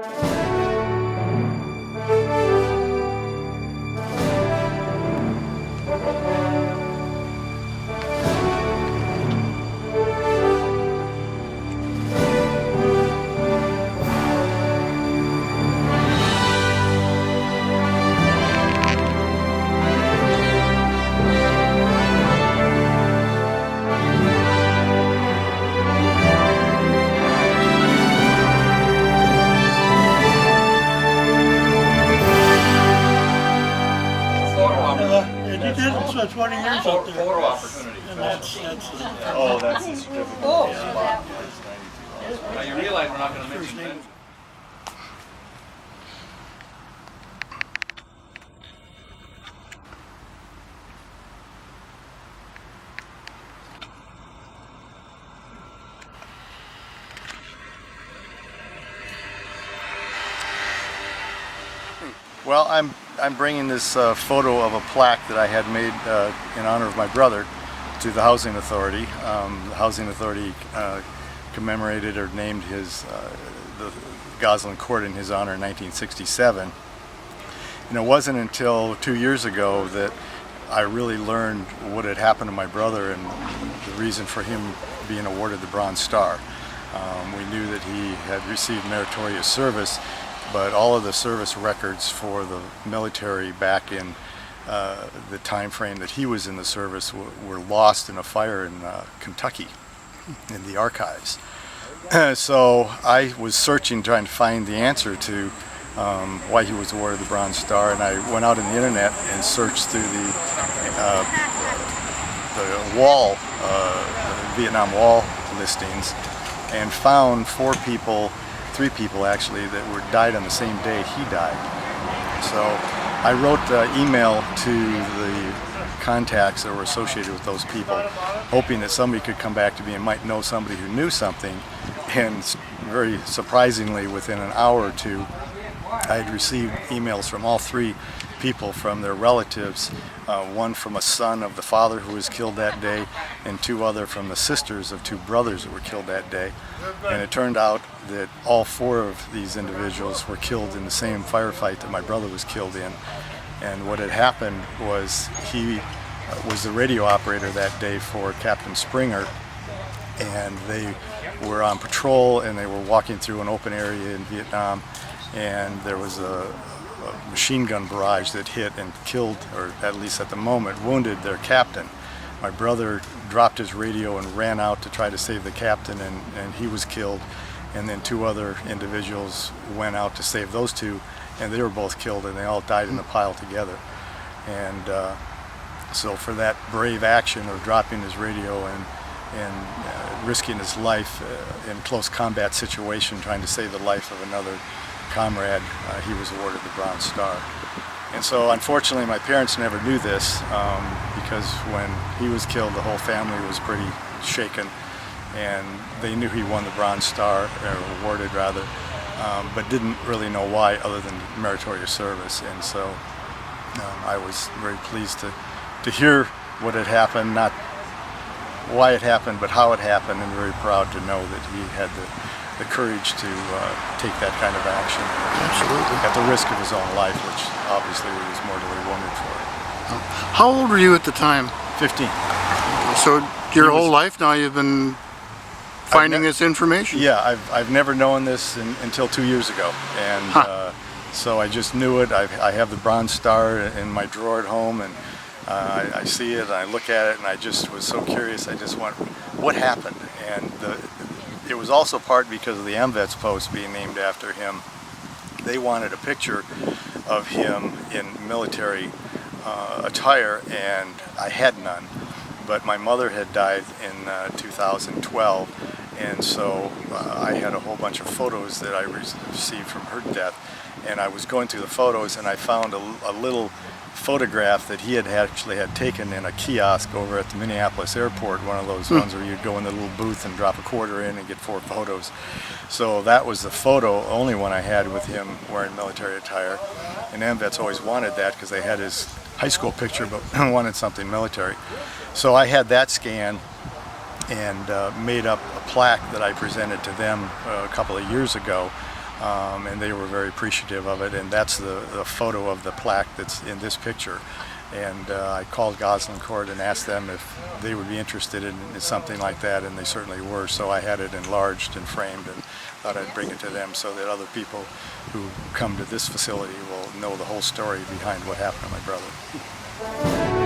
So 20 years up there. Photo opportunity. And that's Oh, that's the certificate. Oh. Yeah. Now you realize we're not going to mention that. Well, I'm bringing this photo of a plaque that I had made in honor of my brother to the Housing Authority. The Housing Authority commemorated or named the Goslin Court in his honor in 1967. And it wasn't until 2 years ago that I really learned what had happened to my brother and the reason for him being awarded the Bronze Star. We knew that he had received meritorious service, but all of the service records for the military back in the time frame that he was in the service were lost in a fire in Kentucky in the archives. So I was searching, trying to find the answer to why he was awarded the Bronze Star, and I went out on the internet and searched through the wall, the Vietnam Wall listings, and found three people actually, that died on the same day he died. So I wrote email to the contacts that were associated with those people, hoping that somebody could come back to me and might know somebody who knew something. And very surprisingly, within an hour or two, I had received emails from all three people from their relatives, one from a son of the father who was killed that day, and two other from the sisters of two brothers that were killed that day. And it turned out that all four of these individuals were killed in the same firefight that my brother was killed in. And what had happened was he was the radio operator that day for Captain Springer, and they were on patrol and they were walking through an open area in Vietnam, and there was a machine gun barrage that hit and killed, or at least at the moment wounded, their captain. My brother dropped his radio and ran out to try to save the captain, and he was killed. And then two other individuals went out to save those two, and they were both killed, and they all died in the pile together. And so for that brave action of dropping his radio and risking his life in close combat situation, trying to save the life of another comrade, he was awarded the Bronze Star. And so unfortunately my parents never knew this, because when he was killed the whole family was pretty shaken, and they knew he won the Bronze Star, or awarded rather, but didn't really know why other than meritorious service. And so I was very pleased to hear what had happened, not why it happened, but how it happened, and very proud to know that he had the courage to take that kind of action. Absolutely. At the risk of his own life, which obviously he was mortally wounded for. How old were you at the time? 15. So your whole life now you've been finding this information? Yeah, I've never known this until 2 years ago, and so I just knew it. I have the Bronze Star in my drawer at home, and I see it, and I look at it, and I just was so curious. I just went, what happened? And it was also part because of the MVets post being named after him. They wanted a picture of him in military attire, and I had none. But my mother had died in 2012, and so I had a whole bunch of photos that I received from her death. And I was going through the photos, and I found a little photograph that he had actually had taken in a kiosk over at the Minneapolis airport, one of those ones where you'd go in the little booth and drop a quarter in and get 4 photos. So that was the photo, only one I had with him wearing military attire. And MVets always wanted that because they had his high school picture but wanted something military. So I had that scan and made up a plaque that I presented to them a couple of years ago, and they were very appreciative of it, and that's the photo of the plaque that's in this picture. And I called Goslin Court and asked them if they would be interested in something like that, and they certainly were. So I had it enlarged and framed and thought I'd bring it to them so that other people who come to this facility will know the whole story behind what happened to my brother.